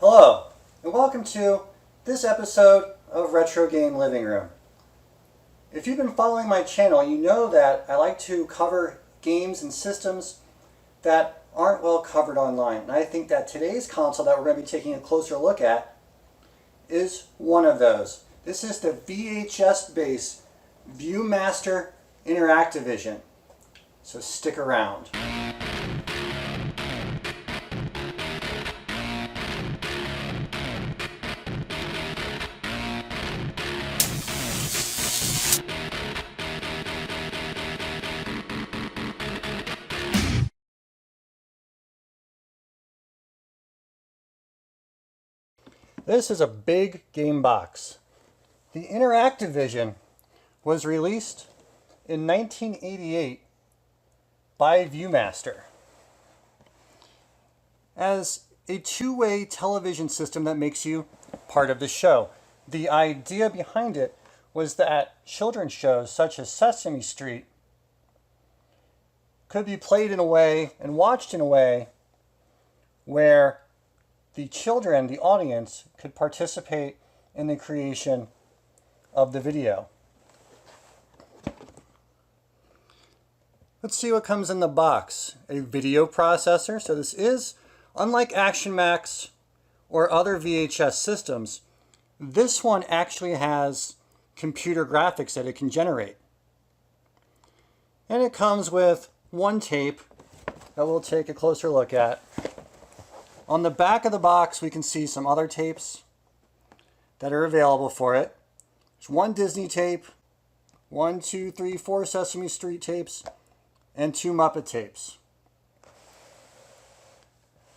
Hello, and welcome to this episode of Retro Game Living Room. If you've been following my channel, you know that I like to cover games and systems that aren't well covered online. And I think that today's console that we're going to be taking a closer look at is one of those. This is the VHS-based ViewMaster Interactivision. So stick around. This is a big game box. The Interactivision was released in 1988 by ViewMaster as a two-way television system that makes you part of the show. The idea behind it was that children's shows such as Sesame Street could be played in a way and watched in a way where the children, the audience, could participate in the creation of the video. Let's see what comes in the box. A video processor. So this is, unlike Action Max or other VHS systems, this one actually has computer graphics that it can generate. And it comes with one tape that we'll take a closer look at. On the back of the box, we can see some other tapes that are available for it. There's one Disney tape, 1, 2, 3, 4 Sesame Street tapes, and 2 Muppet tapes.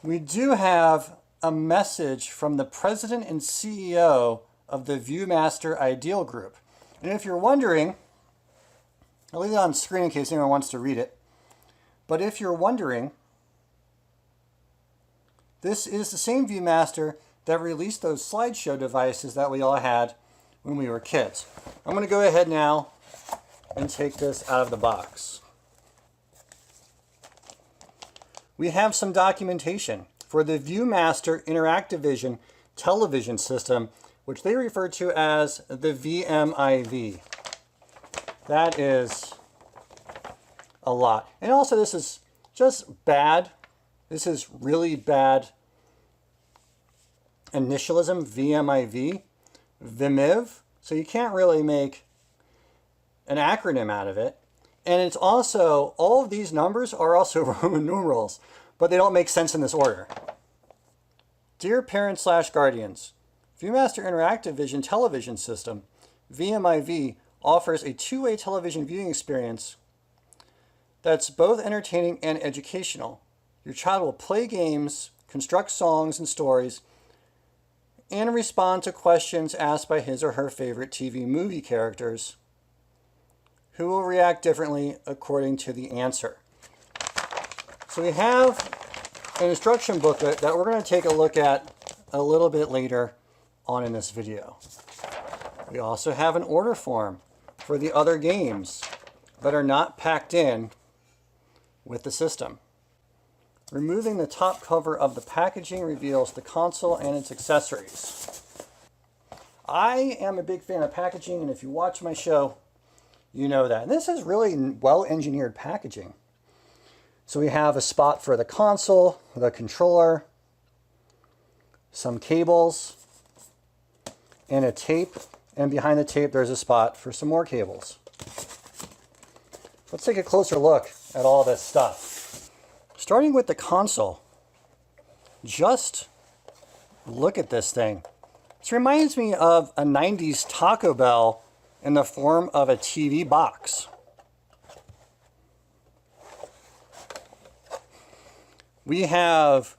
We do have a message from the president and CEO of the ViewMaster Ideal Group. And if you're wondering, I'll leave it on screen in case anyone wants to read it. But if you're wondering, this is the same ViewMaster that released those slideshow devices that we all had when we were kids. I'm going to go ahead now and take this out of the box. We have some documentation for the ViewMaster Interactivision television system, which they refer to as the VMIV. That is a lot. And also this is just bad. This is really bad initialism, VMIV, VMIV. So you can't really make an acronym out of it. And it's also, all of these numbers are also Roman numerals, but they don't make sense in this order. Dear parents/guardians, ViewMaster Interactivision television system, VMIV, offers a two-way television viewing experience that's both entertaining and educational. Your child will play games, construct songs and stories, and respond to questions asked by his or her favorite TV movie characters, who will react differently according to the answer. So we have an instruction booklet that we're going to take a look at a little bit later on in this video. We also have an order form for the other games that are not packed in with the system. Removing the top cover of the packaging reveals the console and its accessories. I am a big fan of packaging, and if you watch my show, you know that. And this is really well-engineered packaging. So we have a spot for the console, the controller, some cables, and a tape. And behind the tape, there's a spot for some more cables. Let's take a closer look at all this stuff. Starting with the console, just look at this thing. This reminds me of a 90s Taco Bell in the form of a TV box. We have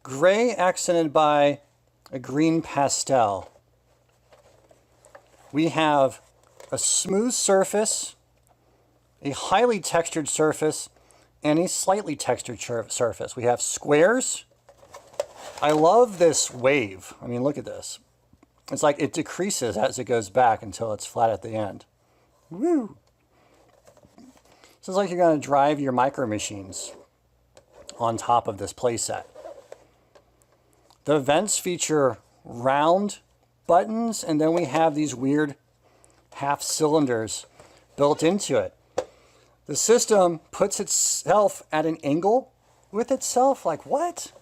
gray accented by a green pastel. We have a smooth surface, a highly textured surface, and a slightly textured surface. We have squares. I love this wave. I mean, look at this. It's like it decreases as it goes back until it's flat at the end. Woo! This is like you're going to drive your micro machines on top of this playset. The vents feature round buttons, and then we have these weird half cylinders built into it. The system puts itself at an angle with itself. Like, what?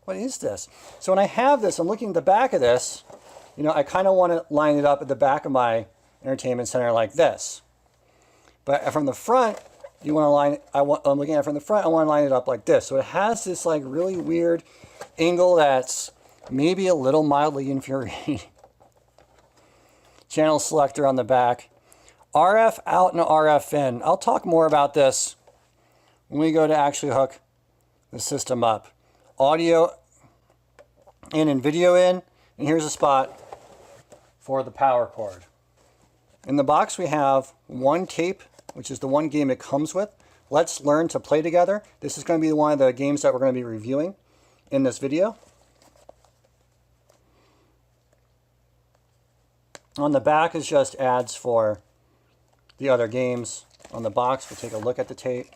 What is this? So when I have this, I'm looking at the back of this, you know, I kind of want to line it up at the back of my entertainment center like this. But from the front, you want to line it, I'm looking at it from the front, I want to line it up like this. So it has this like really weird angle that's maybe a little mildly infuriating. Channel selector on the back. RF out and RF in. I'll talk more about this when we go to actually hook the system up. Audio in and video in. And here's a spot for the power cord. In the box we have one tape, which is the one game it comes with. Let's Learn to Play Together. This is going to be one of the games that we're going to be reviewing in this video. On the back is just ads for the other games. On the box, we'll take a look at the tape.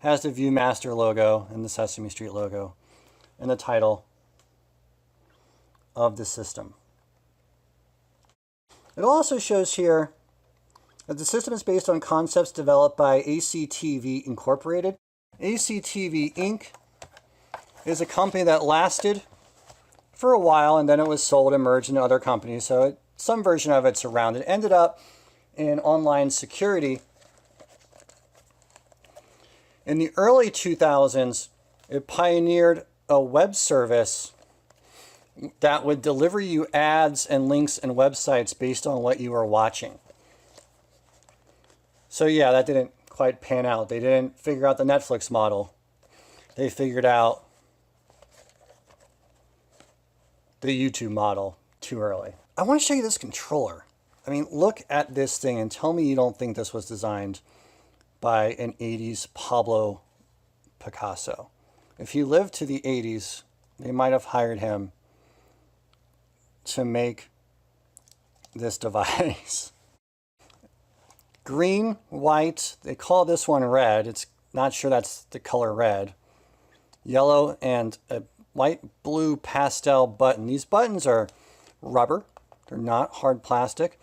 Has the Viewmaster logo and the Sesame Street logo and the title of the system. It also shows here that the system is based on concepts developed by ACTV Incorporated. ACTV Inc. is a company that lasted for a while, and then it was sold and merged into other companies. So some version of it's around. It ended up in online security. In the early 2000s, it pioneered a web service that would deliver you ads and links and websites based on what you were watching. So yeah, that didn't quite pan out. They didn't figure out the Netflix model. They figured out the YouTube model too early. I want to show you this controller. I mean, look at this thing and tell me you don't think this was designed by an 80s Pablo Picasso. If he lived to the 80s, they might have hired him to make this device. Green, white, they call this one red. It's not sure that's the color red. Yellow and a light blue pastel button. These buttons are rubber. They're not hard plastic.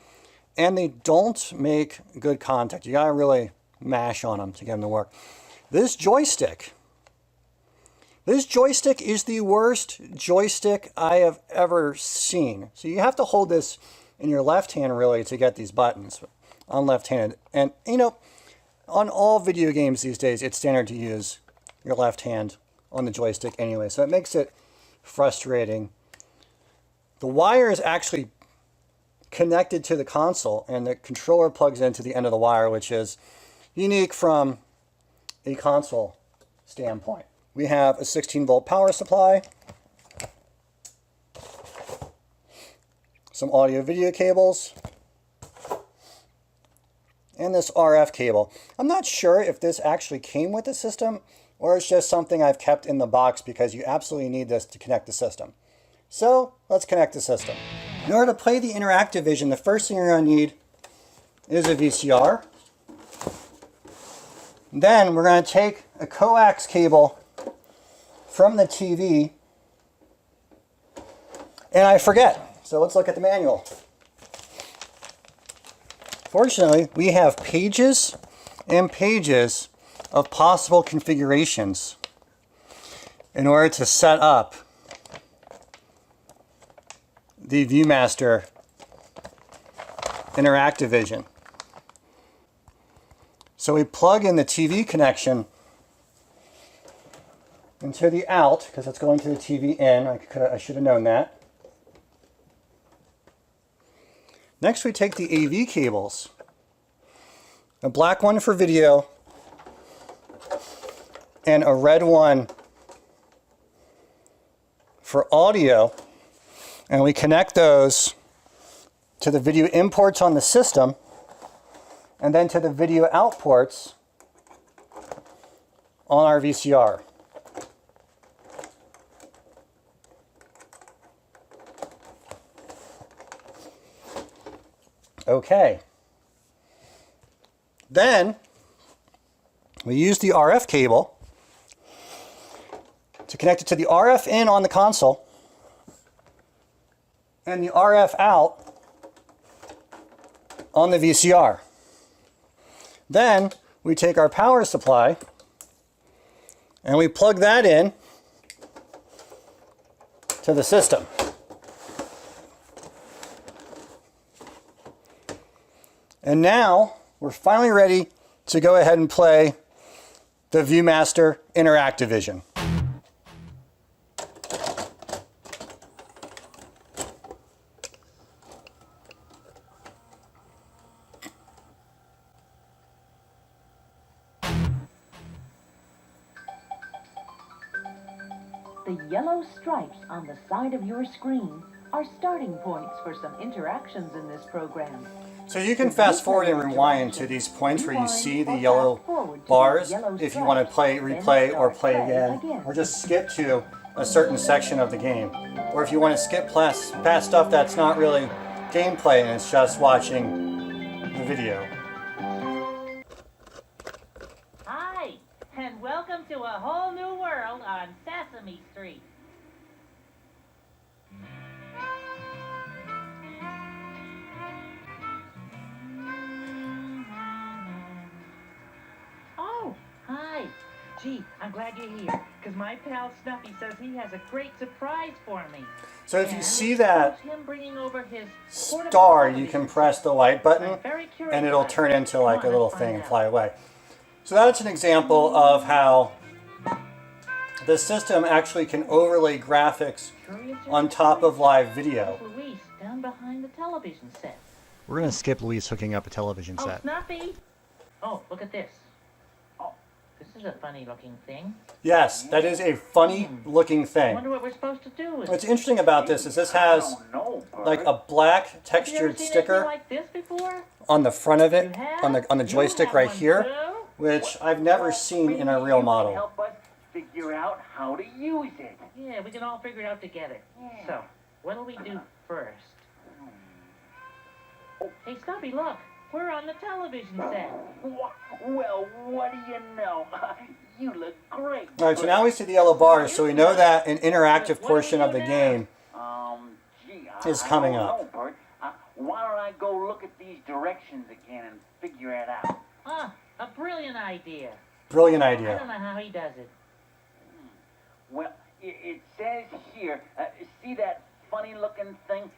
And they don't make good contact. You gotta really mash on them to get them to work. This joystick is the worst joystick I have ever seen. So you have to hold this in your left hand really to get these buttons on left-handed. And you know, on all video games these days, it's standard to use your left hand on the joystick anyway. So it makes it frustrating. The wire is actually connected to the console, and the controller plugs into the end of the wire, which is unique from a console standpoint. We have a 16-volt power supply, some audio-video cables, and this RF cable. I'm not sure if this actually came with the system or it's just something I've kept in the box because you absolutely need this to connect the system. So let's connect the system. In order to play the Interactive Vision, the first thing you're going to need is a VCR. Then we're going to take a coax cable from the TV, and I forget. So let's look at the manual. Fortunately, we have pages and pages of possible configurations in order to set up the Viewmaster Interactive Vision. So we plug in the TV connection into the out, because it's going to the TV in. I should have known that. Next we take the AV cables. A black one for video and a red one for audio. And we connect those to the video imports on the system and then to the video out ports on our VCR. Okay. Then we use the RF cable to connect it to the RF in on the console and the RF out on the VCR. Then we take our power supply and we plug that in to the system. And now we're finally ready to go ahead and play the ViewMaster Interactivision. The yellow stripes on the side of your screen are starting points for some interactions in this program. So you can fast forward and rewind to these points where you see the yellow bars if you want to play, replay, or play again, or just skip to a certain section of the game. Or if you want to skip past stuff that's not really gameplay and it's just watching the video. Hi, and welcome to a whole new world on Sesame Street. Oh, hi. Gee, I'm glad you're here, because my pal Snuffy says he has a great surprise for me. So if you And see it that shows him bringing over his star, you can press the light button I'm very curious and it'll about it. turn into Come like on, a little let's thing find and out. fly away. So that's an example of how the system actually can overlay graphics Curious on top of live video. Luis down behind the television set. We're going to skip Luis hooking up a television Oh, set. Snuffy! Oh, look at this. Oh, this is a funny looking thing. Yes, that is a funny looking I thing. wonder what we're supposed to do with What's it. interesting about this is this has like a black Have you ever textured seen anything sticker like this before? on the front of it, You have? on the You joystick have right one here, too? which I've never seen in a real model. Help us figure out how to use it. Yeah, we can all figure it out together. So, what'll we do first? Hey, Snuffy, look. We're on the television set. Well, what do you know? You look great. All right, so now we see the yellow bars, so we know that an interactive portion of the game Gee, is coming I don't up. know, Bert. Why don't I go look at these directions again and figure it out? Ah, a brilliant idea. Brilliant I don't idea. know how he does it. Well, it says here, see that funny-looking thing?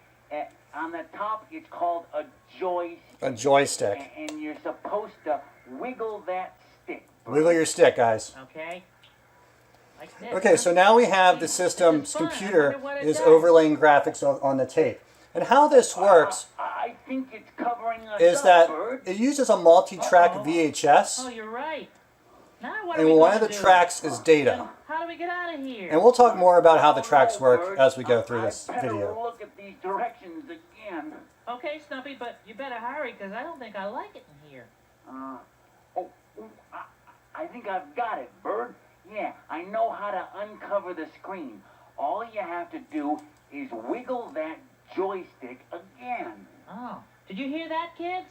On the top, it's called a joystick. A joystick. And you're supposed to wiggle that stick. Bert. Wiggle your stick, guys. Okay? Like this. Okay, huh? so now we have the system's computer is overlaying graphics on the tape. And how this works I think it's covering us is up, that Bert. it uses a multi-track Oh, VHS, you're right. Now what are and we one gonna of the do? tracks is data. How do we get out of here? And we'll talk more about how the Oh, tracks no, work Bert. as we go through this I better video. look at these directions again. Okay, Snuffy, but you better hurry, because I don't think I like it in here. I think I've got it, Bert. Yeah, I know how to uncover the screen. All you have to do is wiggle that joystick again. Oh, did you hear that, kids?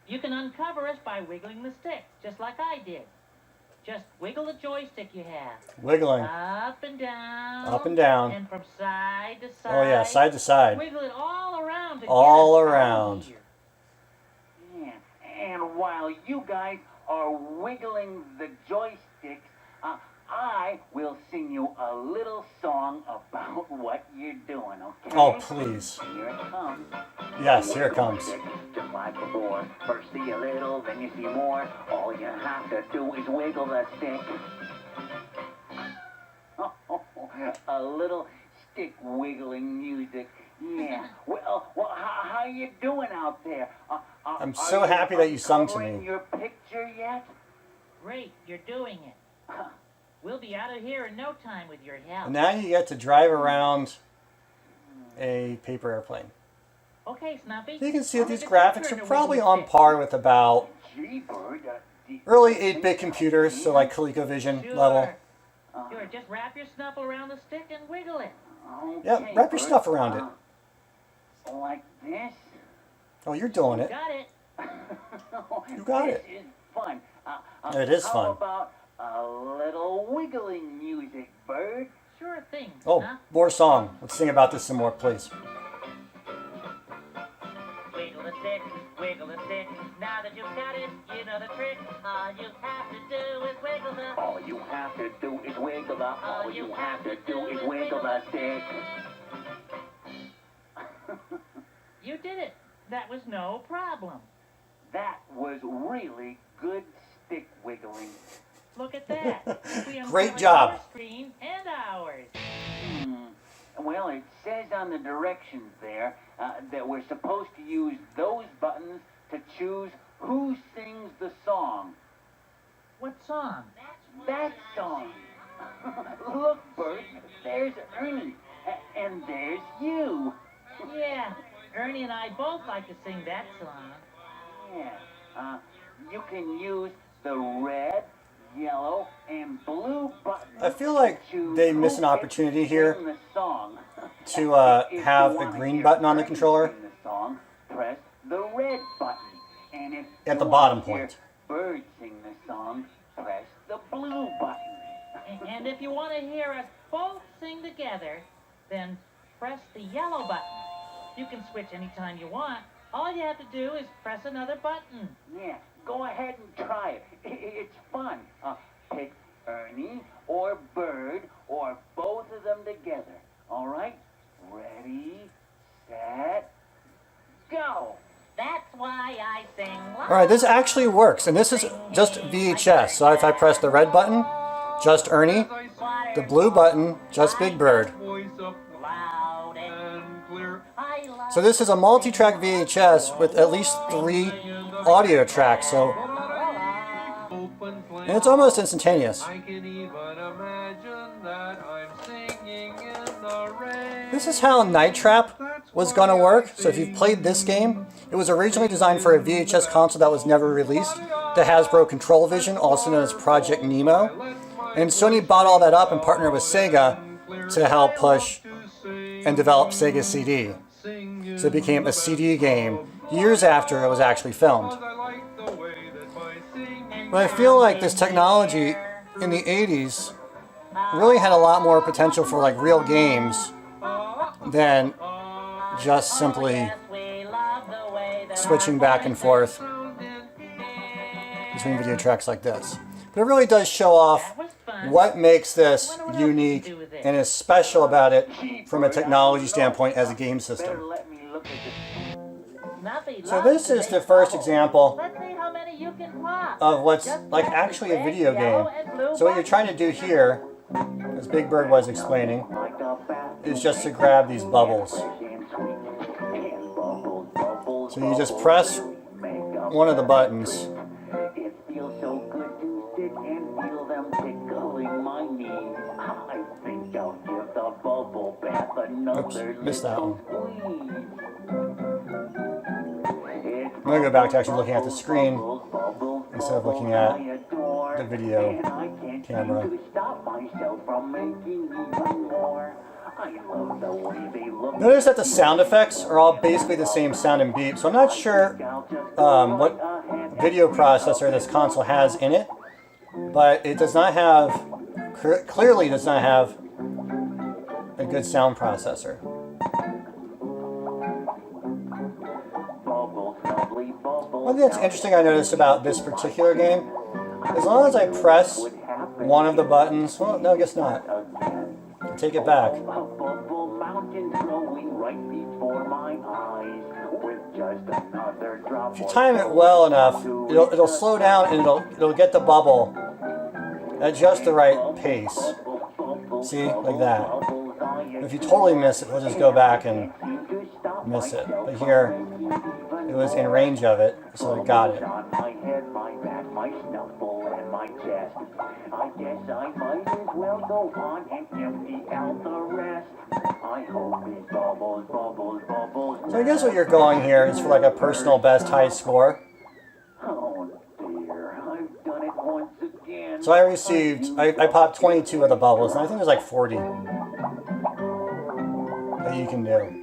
You can uncover us by wiggling the stick, just like I did. Just wiggle the joystick you have. Wiggling. Up and down. Up and down. And from side to side. Oh yeah, side to side. Wiggle it all around to All get us out of around. here. Yeah, and while you guys are wiggling the joysticks, I will sing you a little song about what you're doing, okay? Oh, please. Here it comes. Yes, here it comes. Just like before. First see a little, then you see more. All you have to do is wiggle the stick. A little stick wiggling music. Yeah. Well, how you doing out there? I'm so happy that you sung to uncovering me. your picture yet? Great, you're doing it. We'll be out of here in no time with your help. And now you get to drive around a paper airplane. Okay, Snuffy. You can see that I'll these make a graphics picture are to probably wiggle on the stick. par with about Gee, Bird, early 8-bit computers, so like ColecoVision Sure. level. Sure, just wrap your snuffle around the stick and wiggle it. Okay, Yep, wrap your Bert. stuff around it. Like this? Oh, you're doing it. Got it. You got it. This is fun. It is How fun. about a little wiggling music, Bird? Sure thing. Oh, Snuff. more song. Let's sing about this some more, please. do is wiggle the stick. You did it. That was no problem. That was really good stick wiggling. Look at that. We Great unplugged job. your screen and ours. Well, it says on the directions there that we're supposed to use those buttons to choose who sings the song. What song? That song. Look, Bert, there's Ernie, and there's you. Yeah, Ernie and I both like to sing that song. Yeah, you can use the red, yellow, and blue buttons. I feel like they miss an opportunity here the song. to If have you a wanna green hear button on the Ernie controller sing the song, press the red button. And if at you the wanna bottom hear point. Bird sing the song, press the blue button. And if you want to hear us both sing together, then press the yellow button. You can switch anytime you want. All you have to do is press another button. Yeah, go ahead and try it. It's fun. Pick Ernie or Bird or both of them together. All right? Ready, set, go. That's why I sing. Alright, this actually works, and this is just VHS. So if I press the red button, just Ernie. The blue button, just Big Bird. Loud and clear. So this is a multi-track VHS with at least 3 audio tracks, so and it's almost instantaneous. This is how Night Trap was gonna work. So if you've played this game, it was originally designed for a VHS console that was never released, the Hasbro Control Vision, also known as Project Nemo. And Sony bought all that up and partnered with Sega to help push and develop Sega CD. So it became a CD game years after it was actually filmed. But I feel like this technology in the 80s really had a lot more potential for like real games than just simply switching back and forth between video tracks like this. But it really does show off what makes this unique and is special about it from a technology standpoint as a game system. So this is the first example of what's like actually a video game. So what you're trying to do here, as Big Bird was explaining, is just to grab these bubbles. So you just press one of the buttons. Oops, missed that one. I'm going to go back to actually looking at the screen instead of looking at the video camera. Notice that the sound effects are all basically the same sound and beep, so I'm not sure what video processor this console has in it, but it does not have, clearly does not have a good sound processor. One thing that's interesting I noticed about this particular game, as long as I press one of the buttons, well, no, I guess not. Take it back. If you time it well enough, it'll slow down and it'll get the bubble at just the right pace. See, like that. If you totally miss it, we'll just go back and miss it. But here, it was in range of it, so it got it. So I guess what you're going here is for like a personal best high score. So I popped 22 of the bubbles, and I think there's like 40 that you can do.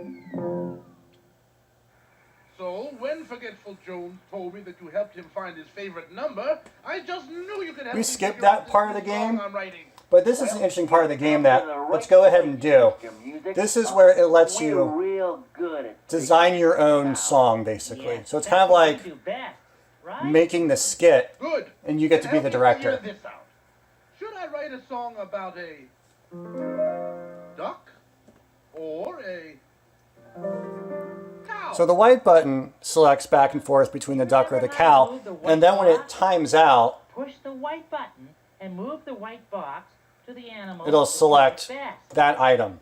So, when Forgetful Jones told me that you helped him find his favorite number, I just knew you could help We me skipped figure out that this part of the new song game, I'm writing. but this is an interesting part of the game that let's go ahead and do. This is where it lets you design your own song, basically. So it's kind of like making the skit, Good. and you get to be Help the me director. figure this out. Should I write a song about a duck or a cow. So the white button selects back and forth between the duck or the cow, and then when it times out, push the white button and move the white box to the animal. it'll select that item.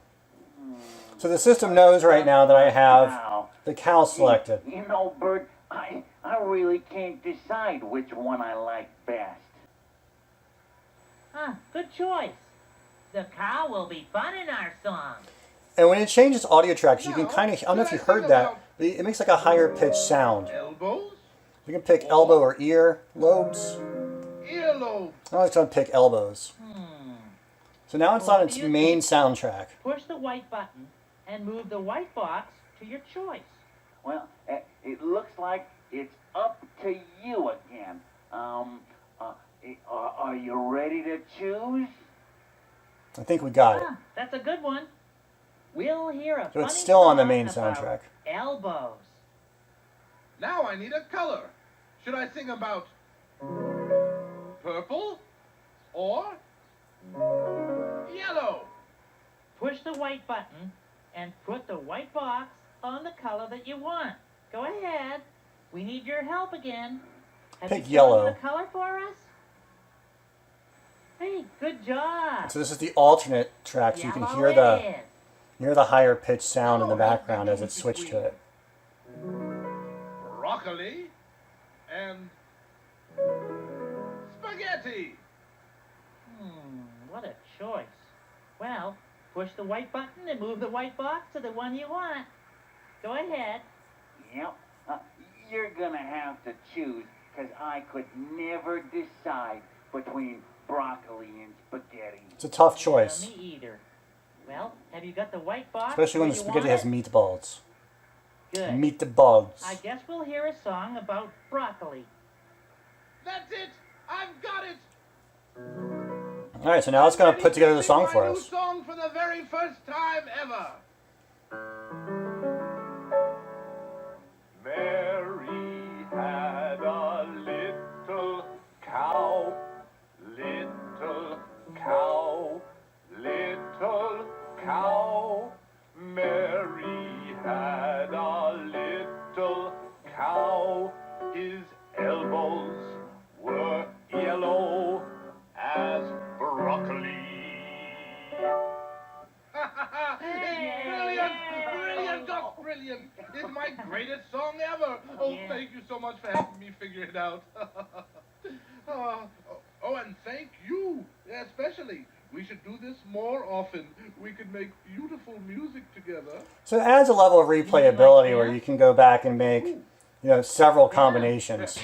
So the system knows right now that I have the cow selected. You know, Bert, I really can't decide which one I like best. Huh, good choice. The cow will be fun in our song. And when it changes audio tracks, you can kind of, I don't know if you heard that, but it makes like a higher pitched sound. Elbows? You can pick elbow or ear lobes. Earlobe. I was going to pick elbows. So now it's on its main soundtrack. Push the white button and move the white box to your choice. Well, it looks like it's up to you again. Are you ready to choose? I think we got it. Ah, that's a good one. We'll hear a So it's funny still on the song main about soundtrack. elbows. Now I need a color. Should I sing about purple or yellow? Push the white button and put the white box on the color that you want. Go ahead. We need your help again. Have Pick you yellow. chosen a color for us? Hey, good job. So this is the alternate track, so you can hear the higher pitched sound in the background as it's switched to it. Broccoli and spaghetti. What a choice. Well, push the white button and move the white box to the one you want. Go ahead. Yep. You're gonna have to choose, because I could never decide between broccoli and spaghetti. It's a tough choice, Me either. Well, have you got the white box? especially when where the you spaghetti want has it? meatballs. Good. Meatballs. I guess we'll hear a song about broccoli. That's it. I've got it. All right, so now it's going to put together the song for My new us. song for the very first time ever. Mary had a little cow, little cow, little cow. Mary had a little cow. His elbows were yellow as broccoli. Brilliant, Doc, brilliant. It's my greatest song ever. Oh, thank you so much for helping me figure it out. And thank you, especially. We should do this more often. We could make beautiful music together. So it adds a level of replayability where you can go back and make, several combinations.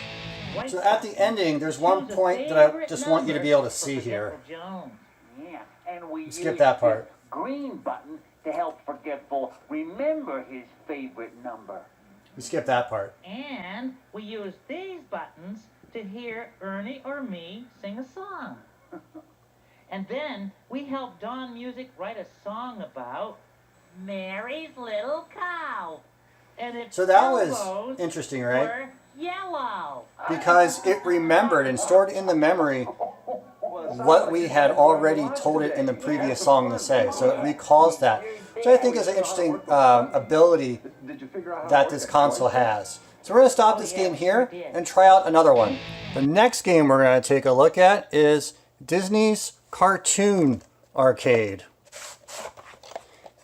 So at the ending, there's one point that I just want you to be able to see here. Yeah, and we Skip use that part. this green button to help Forgetful remember his favorite number. We skip that part. And we use these buttons to hear Ernie or me sing a song. And then we help Dawn Music write a song about Mary's little cow. And its So that was elbows interesting, right? were yellow. Because it remembered and stored in the memory what we had already told it in the previous song to say. So it recalls that, which I think is an interesting ability that this console has. So we're going to stop this game here and try out another one. The next game we're going to take a look at is Disney's Cartoon Arcade.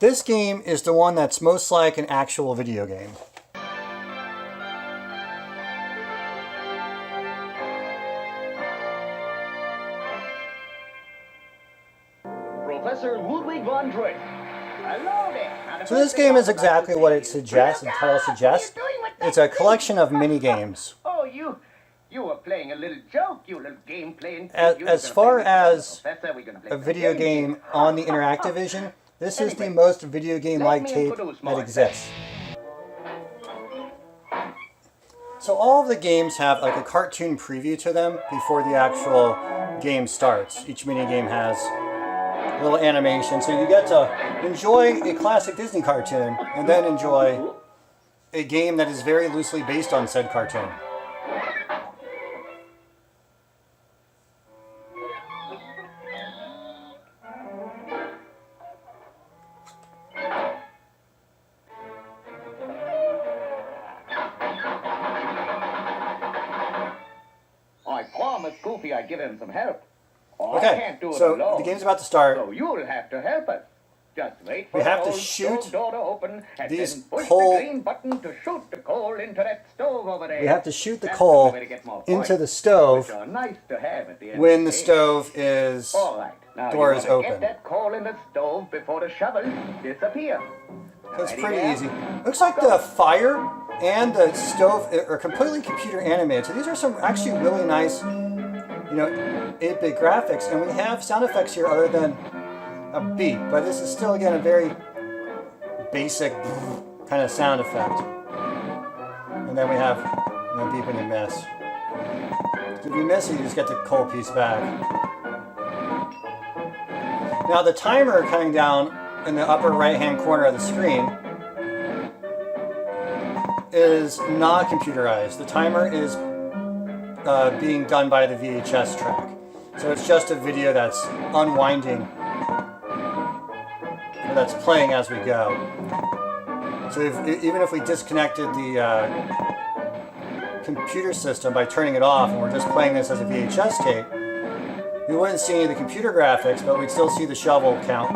This game is the one that's most like an actual video game. Professor Ludwig von Drake. Hello there. So this game is exactly what it suggests, the title suggests. It's a collection of mini games. Oh, you were playing a little joke, you little game playing. As far as a video game on the Interactivision, this is the most video game-like tape that exists. So all of the games have like a cartoon preview to them before the actual game starts. Each mini game has a little animation, so you get to enjoy a classic Disney cartoon and then enjoy a game that is very loosely based on said cartoon. promised Goofy I'd give him some help. Oh, I Okay, can't do it so alone. the game's about to start. So you'll have to help us. Just wait for We have the to old shoot stove door to open and these then push coal- the green button to shoot the coal into that stove over there. We have to shoot the That's coal the way to get more into points, the stove which are nice to have at the end when of the day. stove is All right. Now door you is wanna open. Get that coal in the stove before the shovels disappear. So it's Ready pretty now? easy. Looks like the fire and the stove are completely computer animated. So these are some actually really nice, 8-bit graphics. And we have sound effects here other than a beep. But this is still, again, a very basic kind of sound effect. And then we have beep when you miss. So if you miss it, you just get the coal piece back. Now the timer coming down in the upper right-hand corner of the screen is not computerized. The timer is being done by the VHS track. So it's just a video that's unwinding, or that's playing as we go. So even if we disconnected the computer system by turning it off and we're just playing this as a VHS tape, we wouldn't see any of the computer graphics, but we'd still see the shovel count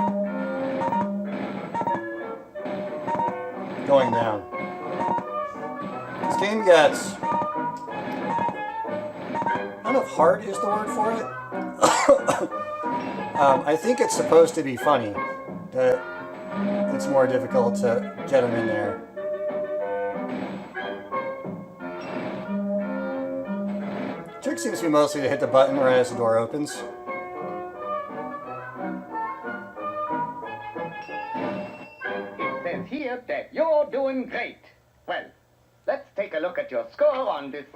going down. This game gets, I don't know if hard is the word for it. I think it's supposed to be funny, but it's more difficult to get them in there. The trick seems to be mostly to hit the button right as the door opens. It says here that you're doing great. Well, let's take a look at your score on this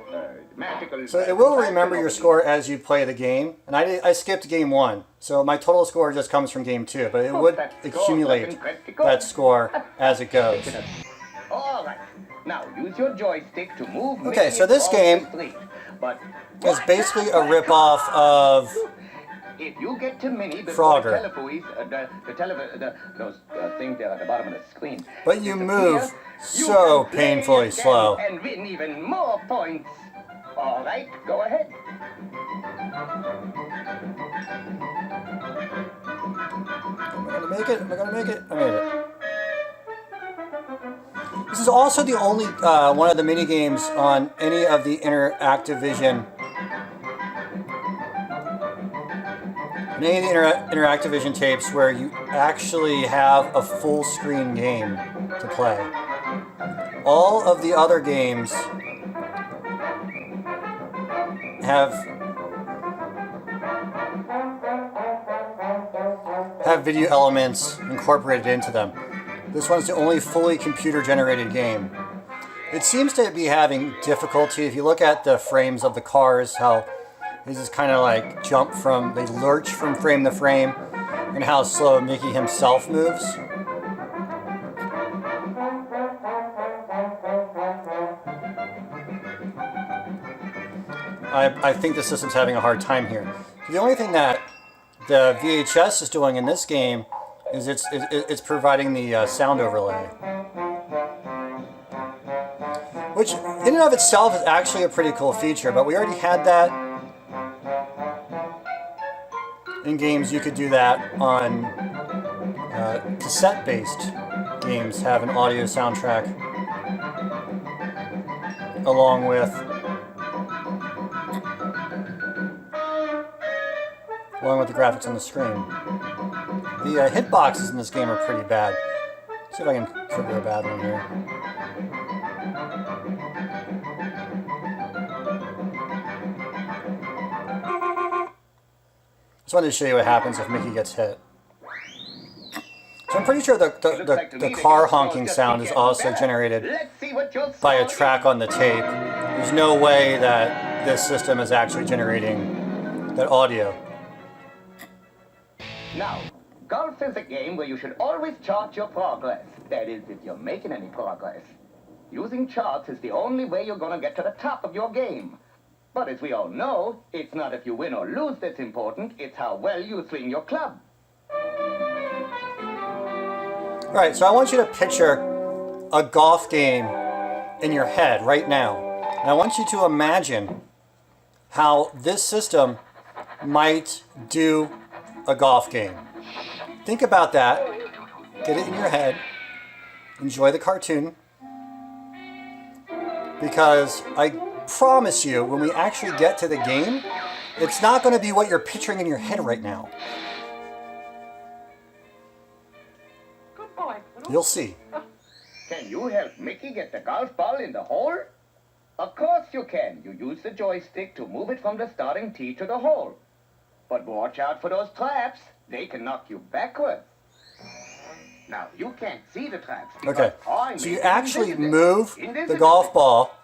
magical... So it will remember your score as you play the game, and I skipped game 1, so my total score just comes from game 2, but it would accumulate that score as it goes. All right, now use your joystick to move. Okay, so this game is basically a rip-off of if you get to Minnie before Frogger. those things there at the bottom of the screen. But you move so painfully slow. And win even more points. All right, go ahead. Am I gonna make it? Am I gonna make it? I made it. This is also the only one of the mini games on any of the Interactivision Interactivision tapes where you actually have a full screen game to play. All of the other games have video elements incorporated into them. This one's the only fully computer generated game. It seems to be having difficulty. If you look at the frames of the cars, how these is kind of like they lurch from frame to frame, and how slow Mickey himself moves. I think the system's having a hard time here. The only thing that the VHS is doing in this game is it's providing the sound overlay, which in and of itself is actually a pretty cool feature, but we already had that in games. You could do that on cassette-based games, have an audio soundtrack along with the graphics on the screen. The hitboxes in this game are pretty bad. Let's see if I can trigger a bad one here. Just wanted to show you what happens if Mickey gets hit. So I'm pretty sure the car honking sound is also generated by a track on the tape. There's no way that this system is actually generating that audio. Now, golf is a game where you should always chart your progress. That is, if you're making any progress. Using charts is the only way you're going to get to the top of your game. But as we all know, it's not if you win or lose that's important, it's how well you swing your club. All right, so I want you to picture a golf game in your head right now. And I want you to imagine how this system might do a golf game. Think about that. Get it in your head. Enjoy the cartoon. Because I promise you, when we actually get to the game, it's not going to be what you're picturing in your head right now. Good boy. You'll see. Can you help Mickey get the golf ball in the hole? Of course you can. You use the joystick to move it from the starting tee to the hole. But watch out for those traps. They can knock you backwards. Now, you can't see the traps. Okay, so you actually move the golf ball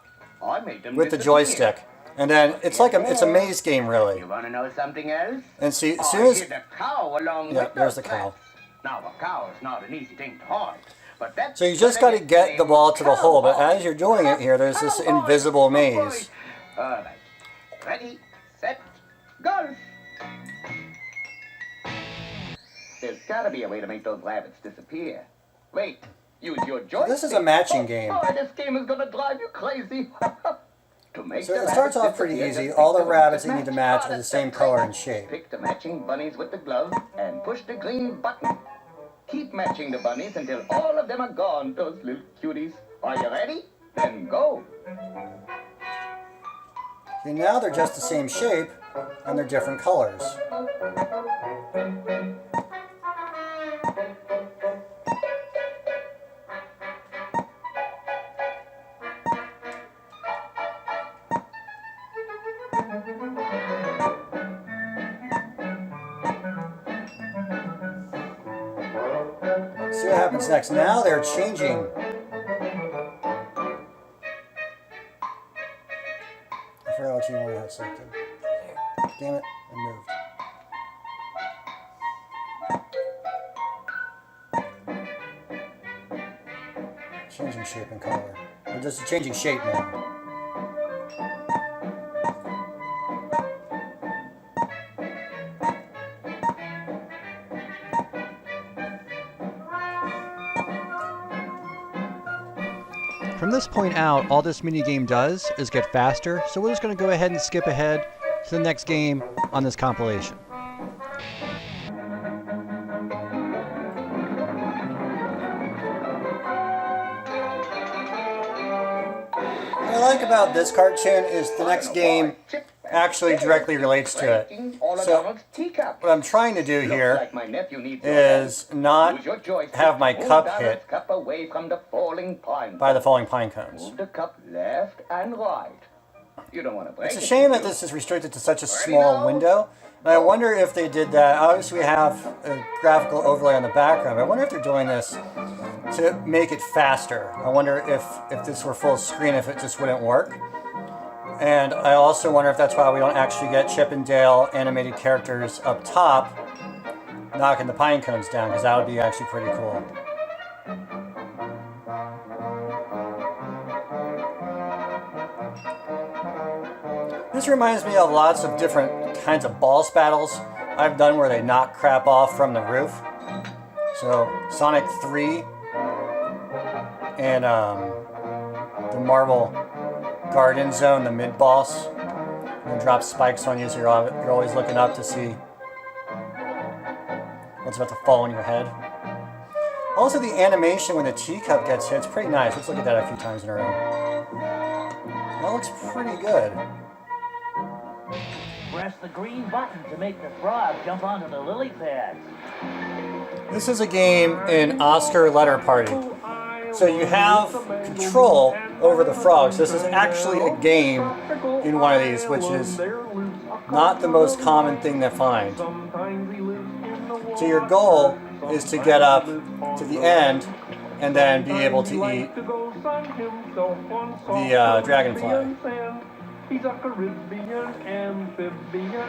with the joystick. And then it's like it's a maze game, really. You want to know something else? And see, as soon as... the cow along Yeah, with there's those the cow. traps. Now, a cow is not an easy thing to hide. But that's So you just got to get the ball to the hole, but as you're doing it here, there's this invisible maze. All right. Ready, set, golf. There's got to be a way to make those rabbits disappear. Wait, use your joystick. This is a matching game. Oh, this game is going to drive you crazy. To make So the it starts rabbits off pretty disappear, easy. just All pick the rabbits ones that you need to match are the that's same the color trick. and shape. Pick the matching bunnies with the glove and push the green button. Keep matching the bunnies until all of them are gone, those little cuties. Are you ready? Then go. See, now they're just the same shape, and they're different colors. See what happens next. Now they're changing. I forgot what you wanted to have selected. Damn it, it moved. Changing shape and color. We're just changing shape now. From this point out, all this minigame does is get faster, so we're just going to go ahead and skip ahead to the next game on this compilation. What I like about this cartoon is the next game actually directly relates to it. So what I'm trying to do here is not have my cup hit by the falling pine cones. Move the cup left and right. You don't want to break It's a shame that this is restricted to such a small window. And I wonder if they did that. Obviously we have a graphical overlay on the background, but I wonder if they're doing this to make it faster. I wonder if this were full screen, if it just wouldn't work. And I also wonder if that's why we don't actually get Chip and Dale animated characters up top knocking the pine cones down, because that would be actually pretty cool. This reminds me of lots of different kinds of boss battles I've done where they knock crap off from the roof. So Sonic 3 and the Marvel Garden Zone, the mid-boss, and drop spikes on you, so you're always looking up to see what's about to fall on your head. Also, the animation when the teacup gets hit is pretty nice. Let's look at that a few times in a row. That looks pretty good. Press the green button to make the frog jump onto the lily pads. This is a game in Oscar Letter Party. So you have control over the frogs. This is actually a game in one of these, which is not the most common thing to find. So your goal is to get up to the end and then be able to eat the dragonfly. He's a Caribbean amphibian.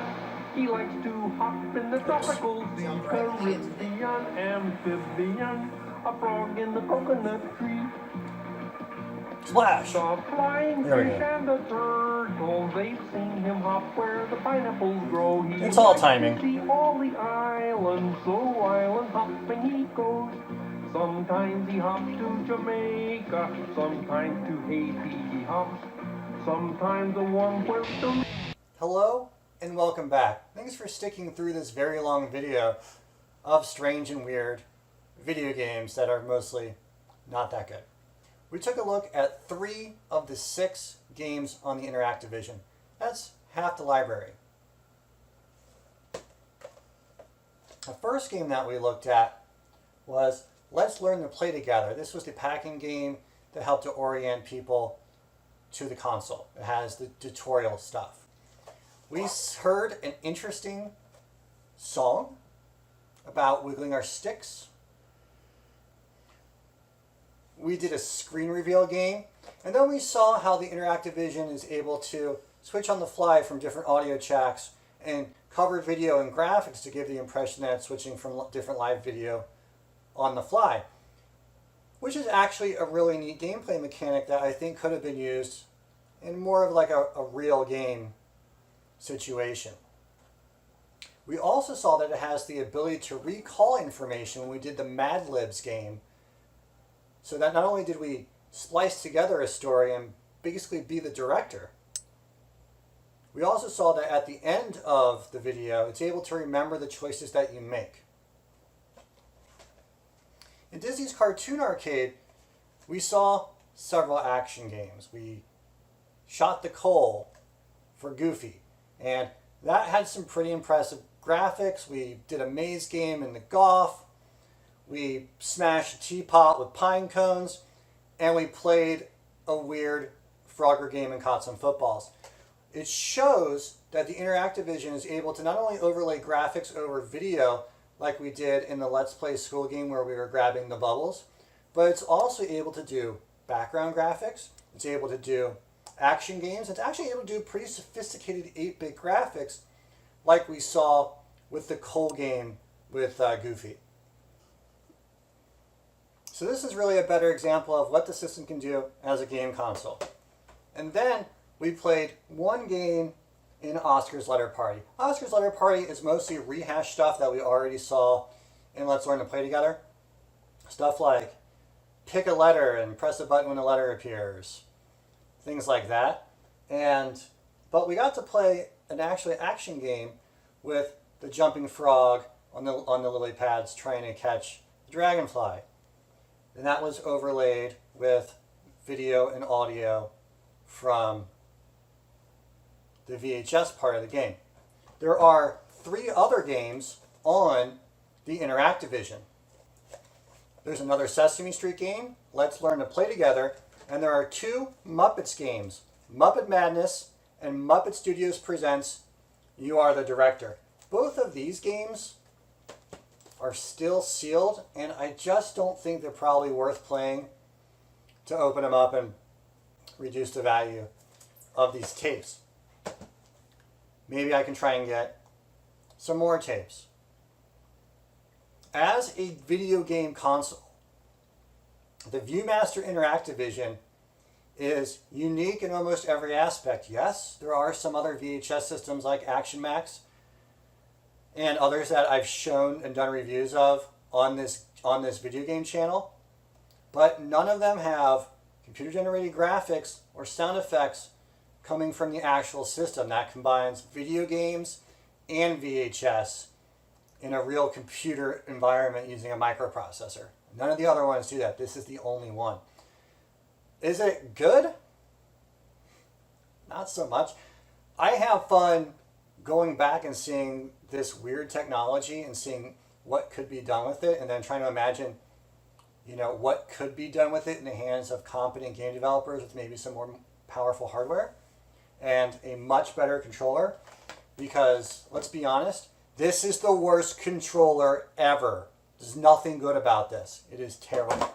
He likes to hop in the tropical sea. Caribbean amphibian. A frog in the coconut tree. Splash! The flying There we fish go. and the turtle. They've seen him hop where the pineapples grow. He It's all likes to timing. see all the islands, so island hopping he goes. Sometimes he hops to Jamaica. Sometimes to Haiti he hops. Sometimes a warm Puerto Rico. Hello and welcome back. Thanks for sticking through this very long video of strange and weird video games that are mostly not that good. We took a look at 3 of the 6 games on the Interactivision. That's half the library. The first game that we looked at was Let's Learn to Play Together. This was the packing game that helped to orient people to the console. It has the tutorial stuff. We heard an interesting song about wiggling our sticks. We did a screen reveal game, and then we saw how the Interactivision is able to switch on the fly from different audio tracks and cover video and graphics to give the impression that it's switching from different live video on the fly, which is actually a really neat gameplay mechanic that I think could have been used in more of like a real game situation. We also saw that it has the ability to recall information when we did the Mad Libs game, so that not only did we splice together a story and basically be the director, we also saw that at the end of the video it's able to remember the choices that you make. In Disney's Cartoon Arcade, we saw several action games. We shot the coal for Goofy, and that had some pretty impressive graphics. We did a maze game in the golf. We smashed a teapot with pine cones, and we played a weird Frogger game and caught some footballs. It shows that the Interactivision is able to not only overlay graphics over video like we did in the Let's Play School game where we were grabbing the bubbles, but it's also able to do background graphics. It's able to do action games. It's actually able to do pretty sophisticated 8-bit graphics like we saw with the coal game with Goofy. So this is really a better example of what the system can do as a game console. And then we played one game in Oscar's Letter Party. Oscar's Letter Party is mostly rehashed stuff that we already saw in Let's Learn to Play Together. Stuff like pick a letter and press a button when a letter appears. Things like that. But we got to play an actually action game with the jumping frog on the lily pads trying to catch the dragonfly. And that was overlaid with video and audio from the VHS part of the game. There are 3 other games on the Interactivision. There's another Sesame Street game, Let's Learn to Play Together, and there are 2 Muppets games, Muppet Madness and Muppet Studios Presents You Are the Director. Both of these games are still sealed, and I just don't think they're probably worth playing to open them up and reduce the value of these tapes. Maybe I can try and get some more tapes. As a video game console, the Viewmaster Interactivision is unique in almost every aspect. Yes, there are some other VHS systems like Action Max and others that I've shown and done reviews of on this video game channel, but none of them have computer-generated graphics or sound effects coming from the actual system that combines video games and VHS in a real computer environment using a microprocessor. None of the other ones do that. This is the only one. Is it good? Not so much. I have fun going back and seeing this weird technology and seeing what could be done with it, and then trying to imagine, what could be done with it in the hands of competent game developers with maybe some more powerful hardware and a much better controller. Because let's be honest, this is the worst controller ever. There's nothing good about this. It is terrible.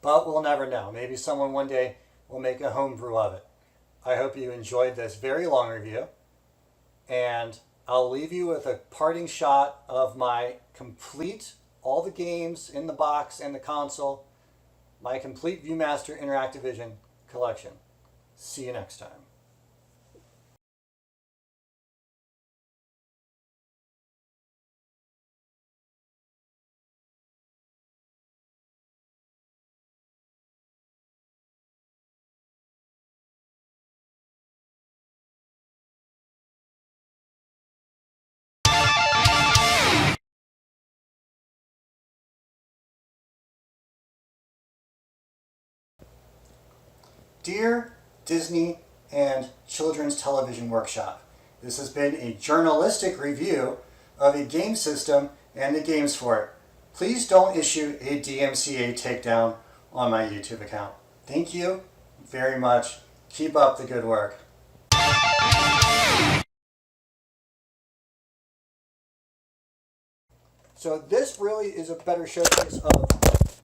But we'll never know. Maybe someone one day will make a homebrew of it. I hope you enjoyed this very long review. And I'll leave you with a parting shot of my complete, all the games in the box and the console, my complete Viewmaster Interactivision collection. See you next time. Dear Disney and Children's Television Workshop, this has been a journalistic review of a game system and the games for it. Please don't issue a DMCA takedown on my YouTube account. Thank you very much. Keep up the good work. So this really is a better showcase of